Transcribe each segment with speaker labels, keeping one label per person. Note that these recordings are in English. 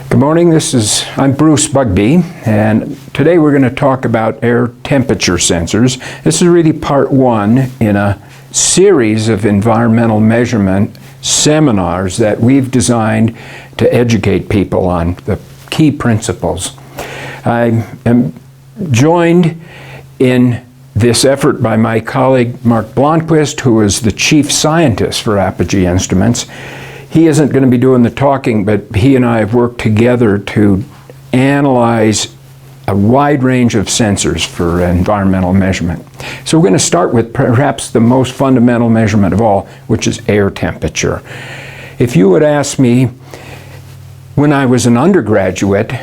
Speaker 1: Good morning, I'm Bruce Bugbee, and today we're going to talk about air temperature sensors. This is really part one in a series of environmental measurement seminars that we've designed to educate people on the key principles. I am joined in this effort by my colleague Mark Blomquist, who is the chief scientist for Apogee Instruments. He isn't going to be doing the talking, but he and I have worked together to analyze a wide range of sensors for environmental measurement. So we're going to start with perhaps the most fundamental measurement of all, which is air temperature. If you would ask me, when I was an undergraduate,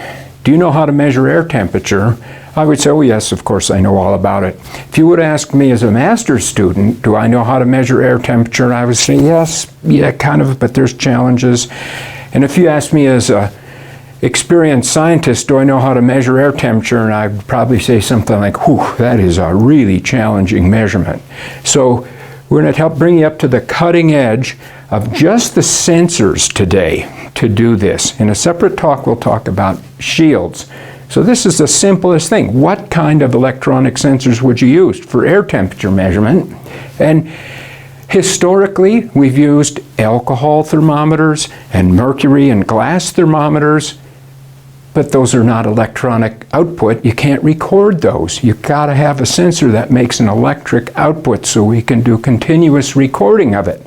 Speaker 1: do you know how to measure air temperature? I would say, oh yes, of course I know all about it. If you would ask me as a master's student, do I know how to measure air temperature? I would say yes, yeah, kind of, but there's challenges. And if you ask me as a experienced scientist, do I know how to measure air temperature? And I'd probably say something like, whew, that is a really challenging measurement. So we're going to help bring you up to the cutting edge of just the sensors today to do this. In a separate talk, we'll talk about shields. So this is the simplest thing. What kind of electronic sensors would you use for air temperature measurement? And historically, we've used alcohol thermometers and mercury and glass thermometers, but those are not electronic output. You can't record those. You've got to have a sensor that makes an electric output so we can do continuous recording of it.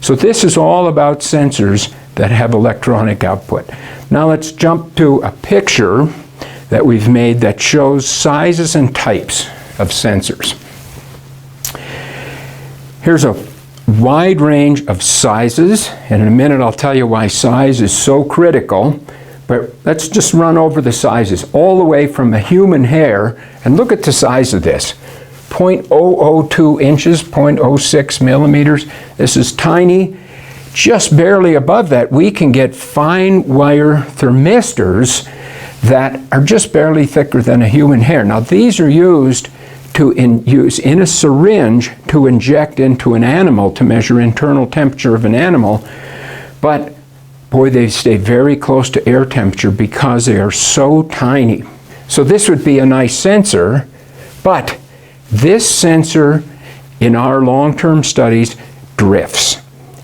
Speaker 1: So this is all about sensors that have electronic output. Now let's jump to a picture that we've made that shows sizes and types of sensors. Here's a wide range of sizes, and in a minute I'll tell you why size is so critical, but let's just run over the sizes all the way from a human hair, and look at the size of this. 0.002 inches, 0.06 millimeters. This is tiny. Just barely above that, we can get fine wire thermistors that are just barely thicker than a human hair. Now these are used to use in a syringe to inject into an animal to measure internal temperature of an animal, but boy, they stay very close to air temperature because they are so tiny. So this would be a nice sensor, but this sensor in our long-term studies drifts.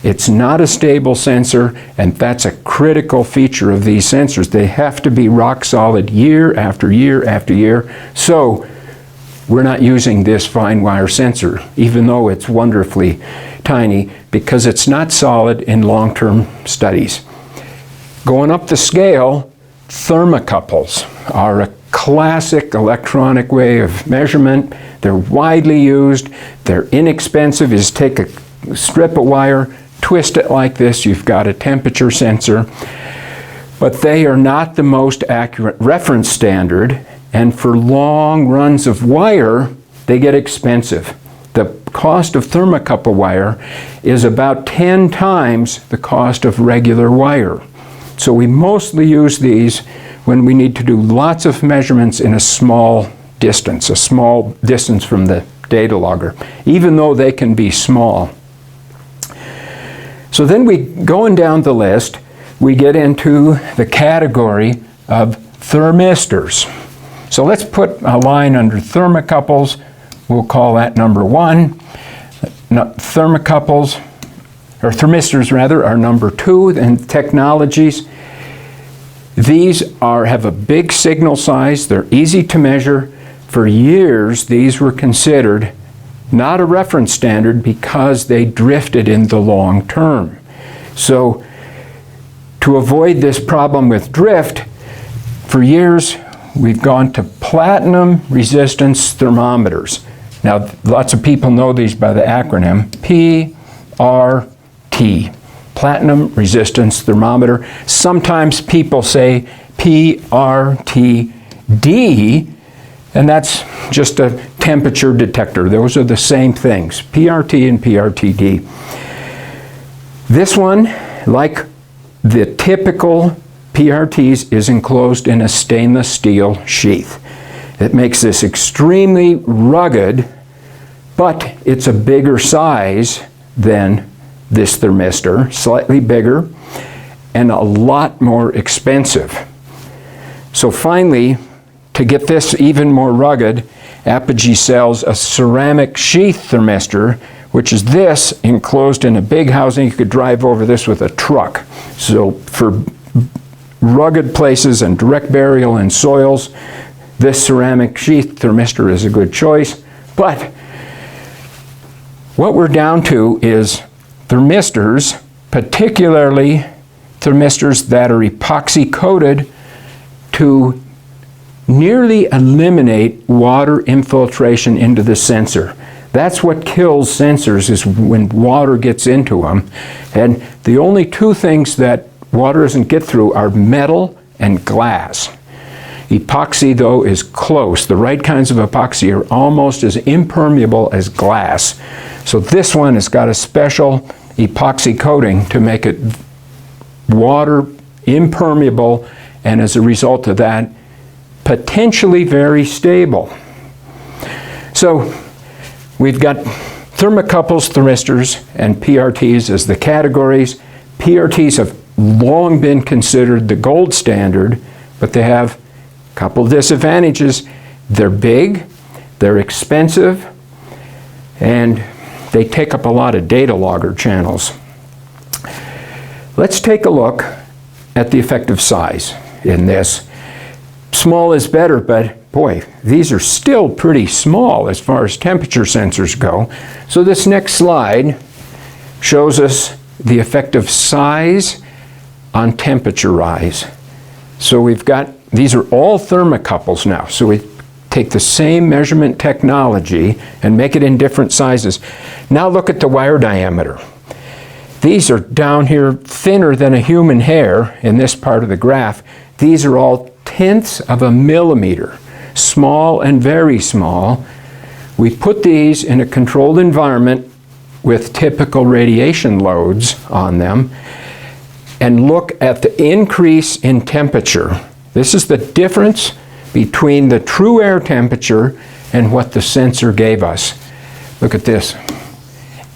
Speaker 1: It's not a stable sensor, and that's a critical feature of these sensors. They have to be rock solid year after year after year. So we're not using this fine wire sensor, even though it's wonderfully tiny, because it's not solid in long-term studies. Going up the scale, thermocouples are a classic electronic way of measurement. They're widely used. They're inexpensive. You just take a strip of wire, twist it like this, you've got a temperature sensor. But they are not the most accurate reference standard, and for long runs of wire, they get expensive. The cost of thermocouple wire is about 10 times the cost of regular wire. So we mostly use these when we need to do lots of measurements in a small distance from the data logger, even though they can be small. So then going down the list, we get into the category of thermistors. So let's put a line under thermocouples. We'll call that number one. Thermocouples, or thermistors rather, are number two. And technologies, these have a big signal size. They're easy to measure. For years, these were considered not a reference standard because they drifted in the long term. So to avoid this problem with drift, for years we've gone to platinum resistance thermometers. Now lots of people know these by the acronym PRT, platinum resistance thermometer. Sometimes people say PRTD, and that's just a temperature detector. Those are the same things, PRT and PRTD. This one, like the typical PRTs, is enclosed in a stainless steel sheath. It makes this extremely rugged, but it's a bigger size than this thermistor, slightly bigger, and a lot more expensive. So finally, to get this even more rugged, Apogee sells a ceramic sheath thermistor, which is this enclosed in a big housing. You could drive over this with a truck. So for rugged places and direct burial in soils, this ceramic sheath thermistor is a good choice. But what we're down to is thermistors, particularly thermistors that are epoxy coated to nearly eliminate water infiltration into the sensor. That's what kills sensors, is when water gets into them. And the only two things that water doesn't get through are metal and glass. Epoxy, though, is close. The right kinds of epoxy are almost as impermeable as glass. So this one has got a special epoxy coating to make it water impermeable, and as a result of that, potentially very stable. So we've got thermocouples, thermistors, and PRTs as the categories. PRTs have long been considered the gold standard, but they have a couple of disadvantages. They're big, they're expensive, and they take up a lot of data logger channels. Let's take a look at the effective size in this. Small is better, but boy, these are still pretty small as far as temperature sensors go. So this next slide shows us the effective size on temperature rise. So we've got, these are all thermocouples now. So we take the same measurement technology and make it in different sizes. Now look at the wire diameter. These are down here thinner than a human hair in this part of the graph. These are all tenths of a millimeter, small and very small. We put these in a controlled environment with typical radiation loads on them and look at the increase in temperature. This is the difference between the true air temperature and what the sensor gave us. Look at this.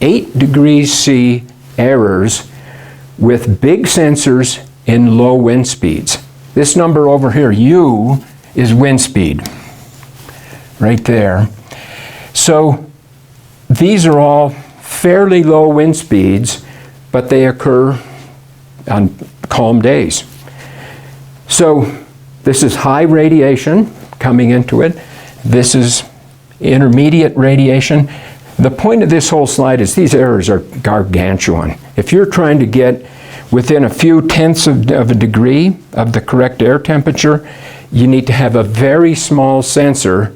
Speaker 1: 8 degrees C errors with big sensors in low wind speeds. This number over here, U, is wind speed, right there. So these are all fairly low wind speeds, but they occur on calm days. So this is high radiation coming into it. This is intermediate radiation. The point of this whole slide is these errors are gargantuan. If you're trying to get within a few tenths of a degree of the correct air temperature, you need to have a very small sensor,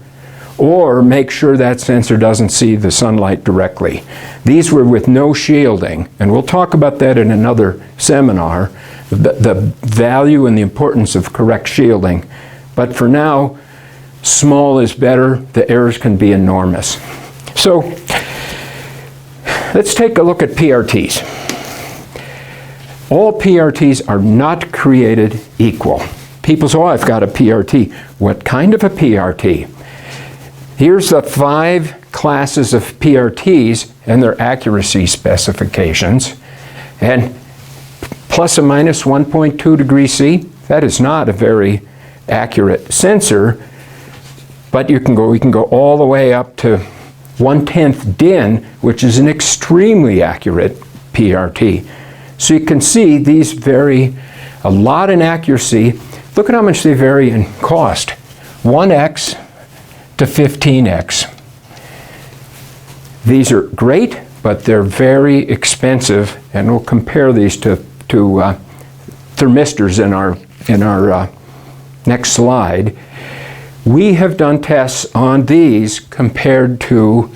Speaker 1: or make sure that sensor doesn't see the sunlight directly. These were with no shielding, and we'll talk about that in another seminar, the value and the importance of correct shielding. But for now, small is better. The errors can be enormous. So let's take a look at PRTs. All PRTs are not created equal. People say, oh, I've got a PRT. What kind of a PRT? Here's the 5 classes of PRTs and their accuracy specifications. And plus or minus 1.2 degrees C, that is not a very accurate sensor, but we can go all the way up to 1/10 DIN, which is an extremely accurate PRT. So you can see these vary a lot in accuracy. Look at how much they vary in cost. 1x to 15x. These are great, but they're very expensive, and we'll compare these to thermistors in our next slide. We have done tests on these compared to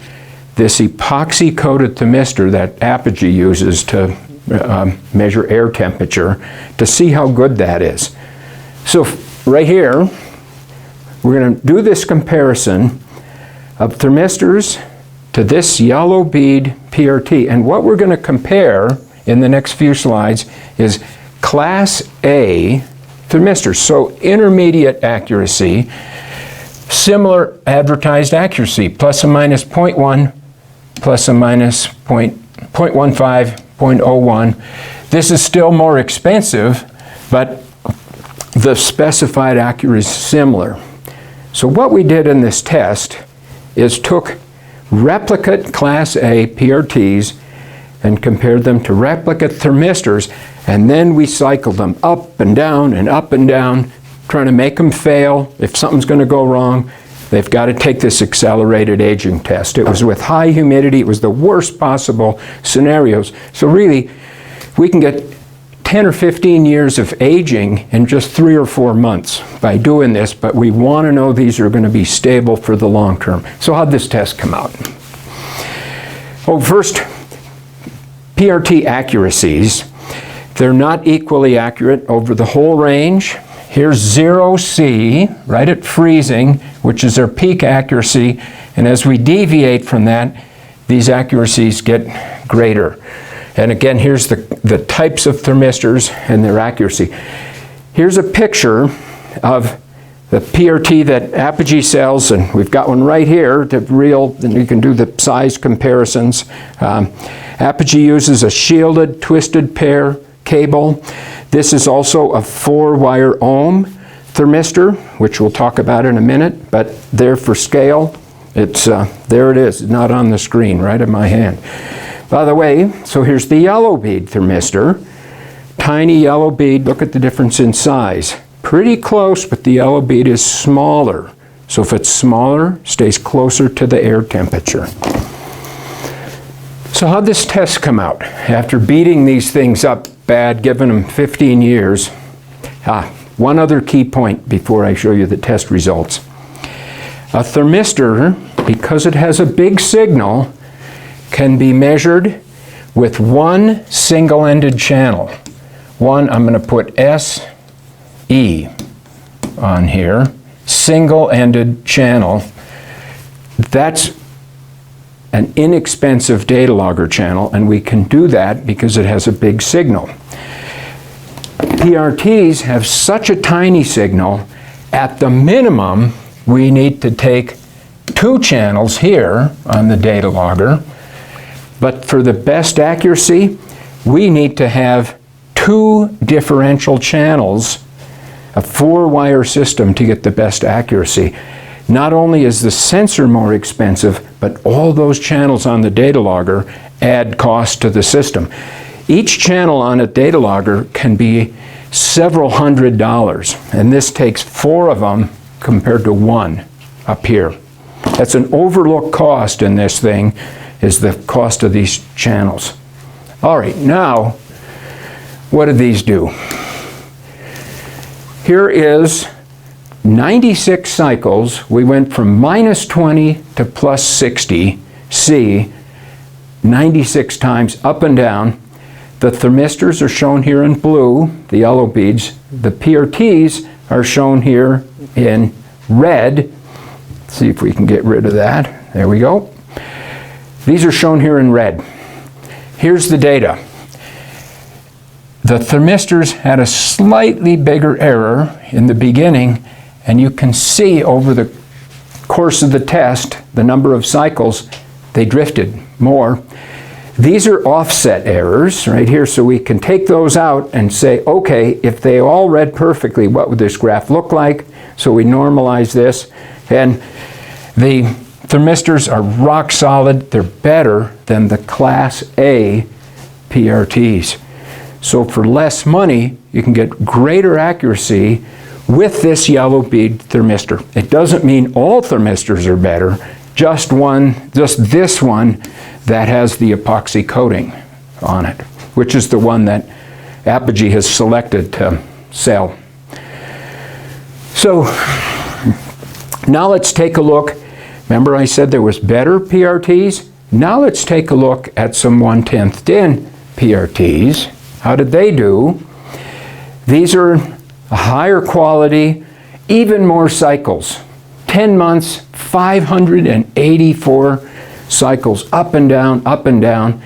Speaker 1: this epoxy-coated thermistor that Apogee uses to measure air temperature, to see how good that is. So right here, we're going to do this comparison of thermistors to this yellow-bead PRT. And what we're going to compare in the next few slides is Class A thermistors, so intermediate accuracy, similar advertised accuracy, plus or minus 0.1, plus or minus 0.15, 0.01. This is still more expensive, but the specified accuracy is similar. So what we did in this test is took replicate Class A PRTs and compared them to replicate thermistors, and then we cycled them up and down and up and down, trying to make them fail. If something's going to go wrong, they've got to take this accelerated aging test. It was with high humidity. It was the worst possible scenarios. So really, we can get 10 or 15 years of aging in just 3 or 4 months by doing this, but we want to know these are going to be stable for the long term. So how'd this test come out? Well, first, PRT accuracies. They're not equally accurate over the whole range. Here's 0C, right at freezing, which is their peak accuracy, and as we deviate from that, these accuracies get greater. And again, here's the types of thermistors and their accuracy. Here's a picture of the PRT that Apogee sells, and we've got one right here, the real, and you can do the size comparisons. Apogee uses a shielded twisted pair cable. This is also a 4-wire ohm thermistor, which we'll talk about in a minute, but there for scale, it's there it is, not on the screen, right in my hand. By the way, so here's the yellow-bead thermistor. Tiny yellow bead, look at the difference in size. Pretty close, but the yellow bead is smaller. So if it's smaller, it stays closer to the air temperature. So how'd this test come out? After beating these things up bad, giving them 15 years. One other key point before I show you the test results. A thermistor, because it has a big signal, can be measured with one single-ended channel. I'm going to put SE on here, single-ended channel. That's an inexpensive data logger channel, and we can do that because it has a big signal. PRTs have such a tiny signal, at the minimum, we need to take 2 channels here on the data logger, but for the best accuracy, we need to have 2 differential channels, a 4-wire system to get the best accuracy. Not only is the sensor more expensive, but all those channels on the data logger add cost to the system. Each channel on a data logger can be several $100s, and this takes 4 of them compared to 1 up here. That's an overlooked cost in this thing, is the cost of these channels. All right, now, what do these do? Here is 96 cycles. We went from -20 to +60 C, 96 times up and down. The thermistors are shown here in blue, the yellow beads. The PRTs are shown here in red. Let's see if we can get rid of that. There we go. These are shown here in red. Here's the data. The thermistors had a slightly bigger error in the beginning, and you can see over the course of the test, the number of cycles, they drifted more. These are offset errors right here, so we can take those out and say, okay, if they all read perfectly, what would this graph look like? So we normalize this, and the thermistors are rock solid. They're better than the Class A PRTs. So for less money, you can get greater accuracy with this yellow bead thermistor. It doesn't mean all thermistors are better, just this one that has the epoxy coating on it, which is the one that Apogee has selected to sell. So now let's take a look. Remember I said there was better PRTs? Now let's take a look at some 1/10 DIN PRTs. How did they do? These are a higher quality, even more cycles. 10 months, 584 cycles, up and down, up and down.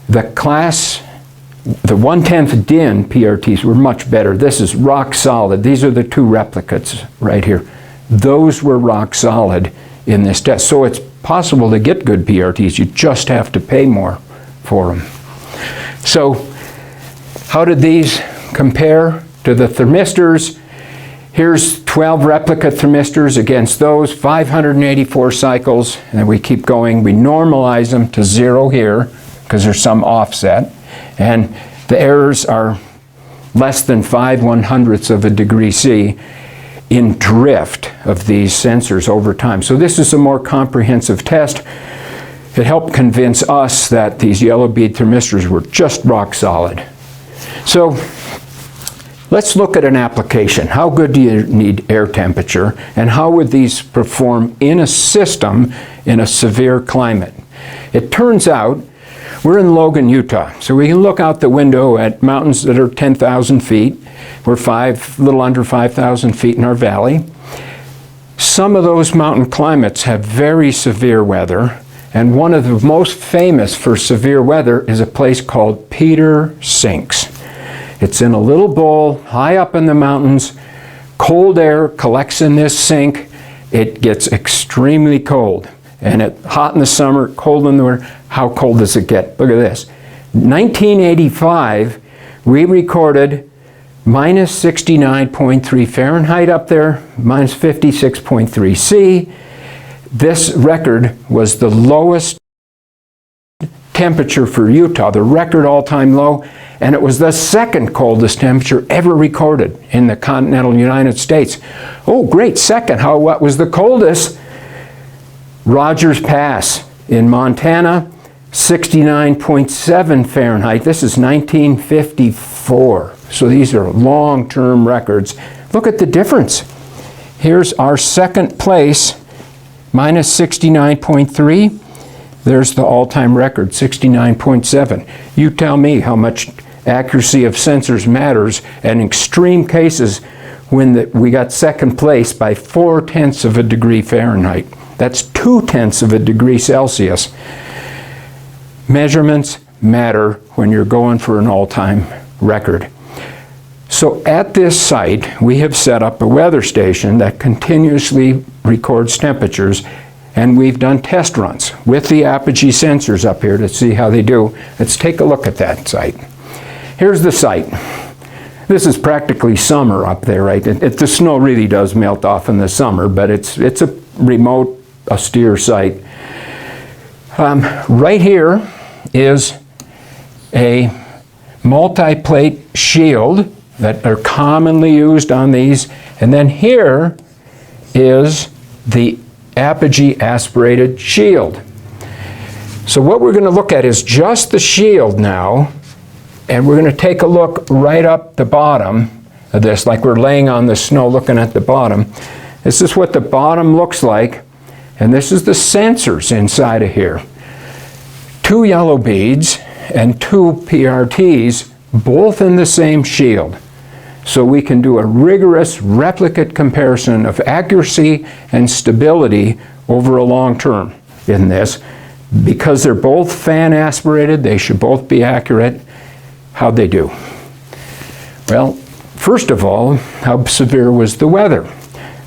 Speaker 1: The 1/10 DIN PRTs were much better. This is rock solid. These are the 2 replicates right here. Those were rock solid in this test. So it's possible to get good PRTs. You just have to pay more for them. So How did these compare to the thermistors? Here's 12 replica thermistors against those, 584 cycles, and then we keep going. We normalize them to 0 here because there's some offset, and the errors are less than 5/100ths of a degree C in drift of these sensors over time. So this is a more comprehensive test. It helped convince us that these yellow-bead thermistors were just rock solid. So let's look at an application. How good do you need air temperature, and how would these perform in a system in a severe climate? It turns out we're in Logan, Utah, so we can look out the window at mountains that are 10,000 feet. We're a little under 5,000 feet in our valley. Some of those mountain climates have very severe weather, and one of the most famous for severe weather is a place called Peter Sinks. It's in a little bowl high up in the mountains. Cold air collects in this sink. It gets extremely cold, and it's hot in the summer, cold in the winter. How cold does it get? Look at this. 1985, we recorded minus 69.3 Fahrenheit up there, minus 56.3 C. This record was the lowest temperature for Utah, the record all-time low, and it was the second coldest temperature ever recorded in the continental United States. Oh, great, second. What was the coldest? Rogers Pass in Montana, 69.7 Fahrenheit. This is 1954. So these are long-term records. Look at the difference. Here's our second place, minus 69.3. There's the all-time record, 69.7. You tell me how much accuracy of sensors matters, and in extreme cases when we got second place by 0.4 of a degree Fahrenheit. That's 0.2 of a degree Celsius. Measurements matter when you're going for an all-time record. So at this site, we have set up a weather station that continuously records temperatures, and we've done test runs with the Apogee sensors up here to see how they do. Let's take a look at that site. Here's the site. This is practically summer up there, right? The snow really does melt off in the summer, but it's a remote, austere site. Right here is a multi-plate shield that are commonly used on these, and then here is the Apogee aspirated shield. So what we're going to look at is just the shield now, and we're going to take a look right up the bottom of this, like we're laying on the snow looking at the bottom. This is what the bottom looks like, and this is the sensors inside of here. 2 yellow beads and 2 PRTs, both in the same shield. So we can do a rigorous replicate comparison of accuracy and stability over a long term in this. Because they're both fan aspirated, they should both be accurate. How'd they do? Well, first of all, how severe was the weather?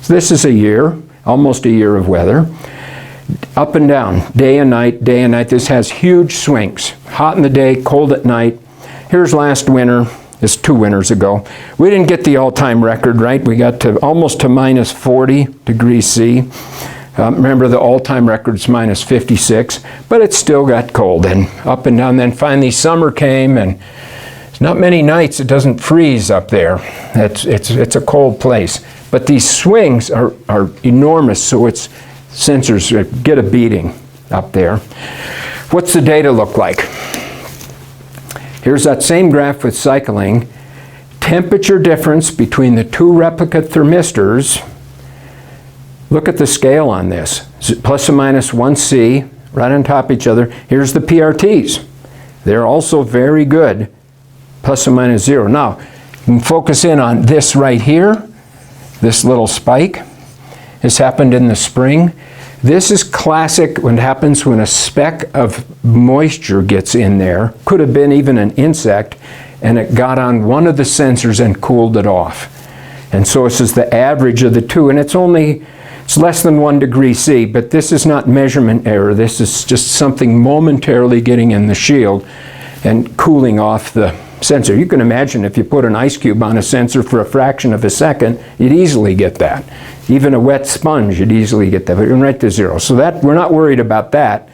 Speaker 1: So this is a year, almost a year of weather. Up and down, day and night, day and night. This has huge swings. Hot in the day, cold at night. Here's last winter. It's 2 winters ago. We didn't get the all-time record, right? We got to almost to minus 40 degrees C. Remember, the all-time record's minus 56, but it still got cold and up and down. Then finally summer came, and there's not many nights it doesn't freeze up there. It's a cold place. But these swings are enormous, so its sensors get a beating up there. What's the data look like? Here's that same graph with cycling. Temperature difference between the 2 replica thermistors. Look at the scale on this. Plus or minus 1 C, right on top of each other. Here's the PRTs. They're also very good. Plus or minus 0. Now, you can focus in on this right here. This little spike. This happened in the spring. This is classic when it happens when a speck of moisture gets in there. Could have been even an insect, and it got on one of the sensors and cooled it off. And so this is the average of the 2, and it's less than 1 degree C, but this is not measurement error. This is just something momentarily getting in the shield and cooling off the sensor. You can imagine if you put an ice cube on a sensor for a fraction of a second, you'd easily get that. Even a wet sponge, you'd easily get that, but you're right to 0. So that, we're not worried about that.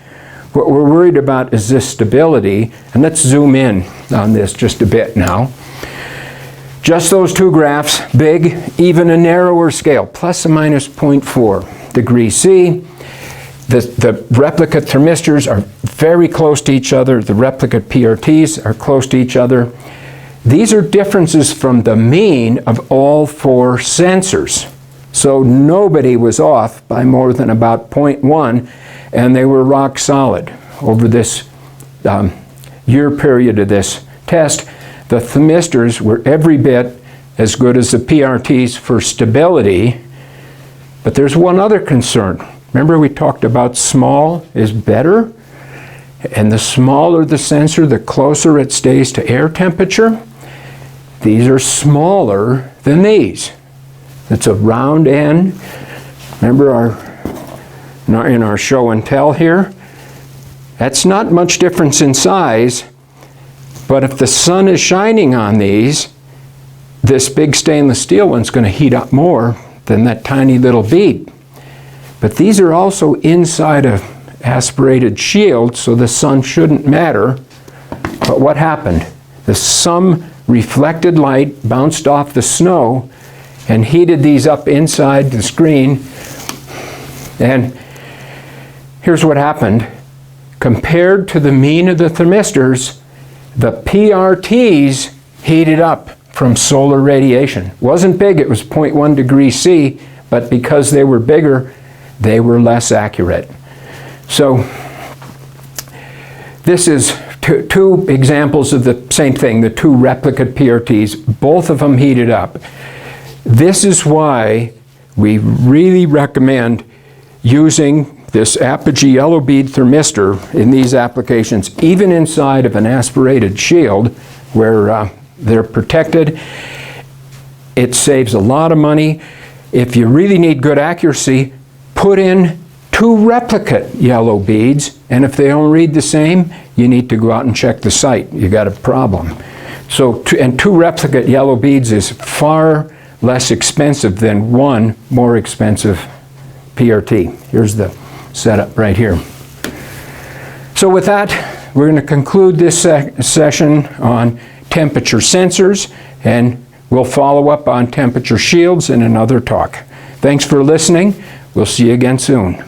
Speaker 1: What we're worried about is this stability, and let's zoom in on this just a bit now. Just those two graphs, big, even a narrower scale, plus or minus 0.4 degrees C. The replicate thermistors are very close to each other. The replicate PRTs are close to each other. These are differences from the mean of all 4 sensors. So nobody was off by more than about 0.1, and they were rock solid over this year period of this test. The thermistors were every bit as good as the PRTs for stability, but there's one other concern. Remember we talked about small is better? And the smaller the sensor, the closer it stays to air temperature. These are smaller than these. It's a round end. Remember in our show and tell here? That's not much difference in size, but if the sun is shining on these, this big stainless steel one's going to heat up more than that tiny little bead. But these are also inside a aspirated shield, so the sun shouldn't matter. But what happened? Some reflected light bounced off the snow and heated these up inside the screen. And here's what happened. Compared to the mean of the thermistors, the PRTs heated up from solar radiation. Wasn't big, it was 0.1 degrees C, but because they were bigger, they were less accurate. So this is two examples of the same thing, the 2 replicate PRTs, both of them heated up. This is why we really recommend using this Apogee yellow-bead thermistor in these applications, even inside of an aspirated shield where they're protected. It saves a lot of money. If you really need good accuracy, put in 2 replicate yellow beads, and if they don't read the same, you need to go out and check the site. You got a problem. So, and 2 replicate yellow beads is far less expensive than 1 more expensive PRT. Here's the setup right here. So with that, we're going to conclude this session on temperature sensors, and we'll follow up on temperature shields in another talk. Thanks for listening. We'll see you again soon.